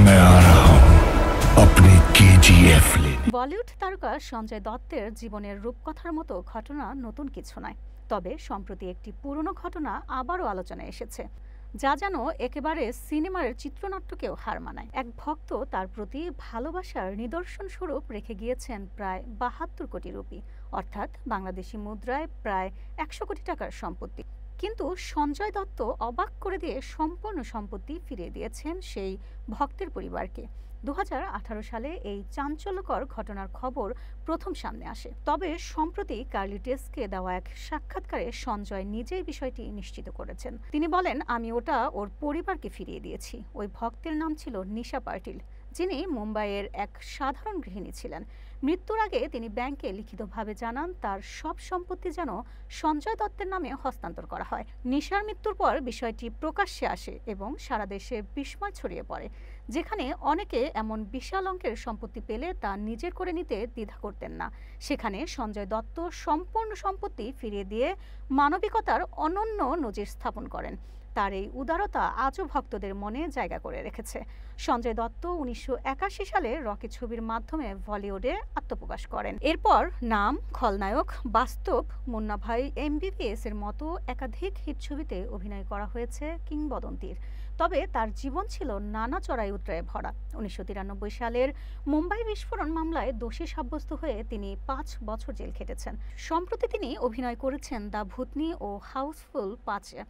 मैं आ रहा हूं अपनी केजीएफ लेने। বলিউড তারকা সঞ্জয় দত্তের জীবনের রূপকথার মতো ঘটনা নতুন কিছু নয়, তবে সম্প্রতি একটি পুরনো ঘটনা আবারও আলোচনায় এসেছে, যা যেন একেবারে সিনেমার চিত্রনাট্যকেও হার মানায়। এক ভক্ত তার প্রতি ভালোবাসার নিদর্শন স্বরূপ রেখে গিয়েছেন প্রায় ৭২ কোটি রুপি, অর্থাৎ বাংলাদেশি মুদ্রায় প্রায় ১০০ কোটি টাকার সম্পত্তি। কিন্তু সঞ্জয় দত্ত অবাক করে দিয়ে সম্পূর্ণ সম্পত্তি ফিরিয়ে দিয়েছেন সেই ভক্তের পরিবারকে। ২০১৮ সালে এই চাঞ্চল্যকর ঘটনার খবর প্রথম সামনে আসে। তবে সম্প্রতি কার্লি টেস্টকে দেওয়া এক সাক্ষাৎকারে সঞ্জয় নিজেই বিষয়টি নিশ্চিত করেছেন। তিনি বলেন, আমি ওটা ওর পরিবারকে ফিরিয়ে দিয়েছি। ওই ভক্তের নাম ছিল নিশা পাটিল, যিনি মুম্বাইয়ের এক সাধারণ গৃহিণী ছিলেন। মৃত্যুর আগে তিনি ব্যাংকে লিখিতভাবে জানান তার সব সম্পত্তি যেন সঞ্জয় দত্তের নামে হস্তান্তর করা হয়। নিশার মৃত্যুর পর বিষয়টি প্রকাশ্যে আসে এবং সারা দেশে বিস্ময় ছড়িয়ে পড়ে, যেখানে অনেকে এমন বিশাল অঙ্কের সম্পত্তি পেলে তা নিজের করে নিতে দ্বিধা করতেন না। সেখানে সঞ্জয় দত্ত সম্পূর্ণ সম্পত্তি ফিরিয়ে দিয়ে মানবিকতার অনন্য নজির স্থাপন করেন। তার এই উদারতা আজও ভক্তদের মনে জায়গা করে রেখেছে। সঞ্জয় দত্ত ১৯৮১ সালে রকি ছবির মাধ্যমে বলিউডে আত্মপ্রকাশ করেন। এরপর নাম, খলনায়ক, বাস্তব, মুন্না ভাই, এমবিবিএস এর মতো একাধিক হিট ছবিতে অভিনয় করা হয়েছে কিংবদন্তির। তবে তার জীবন ছিল নানা চড়াই উতরায়ে ভরা। ১৯৯৩ সালের মুম্বাই বিস্ফোরণ মামলায় দোষী সাব্যস্ত হয়ে তিনি ৫ বছর জেল খেটেছেন। সম্প্রতি তিনি অভিনয় করেছেন দ্য ভূতনি ও হাউসফুল ৫-এ।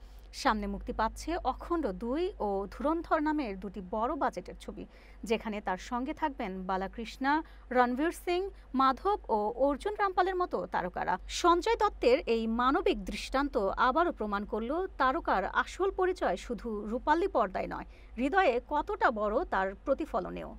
সামনে মুক্তি পাচ্ছে অখণ্ড ২ ও ধুরন্ধর নামের দুটি বড় বাজেটের ছবি, যেখানে তার সঙ্গে থাকবেন বালাকৃষ্ণা, রণবীর সিং, মাধব ও অর্জুন রামপালের মতো তারকারা। সঞ্জয় দত্তের এই মানবিক দৃষ্টান্ত আবারও প্রমাণ করল তারকার আসল পরিচয় শুধু রূপালী পর্দায় নয়, হৃদয়ে কতটা বড় তার প্রতিফলনেও।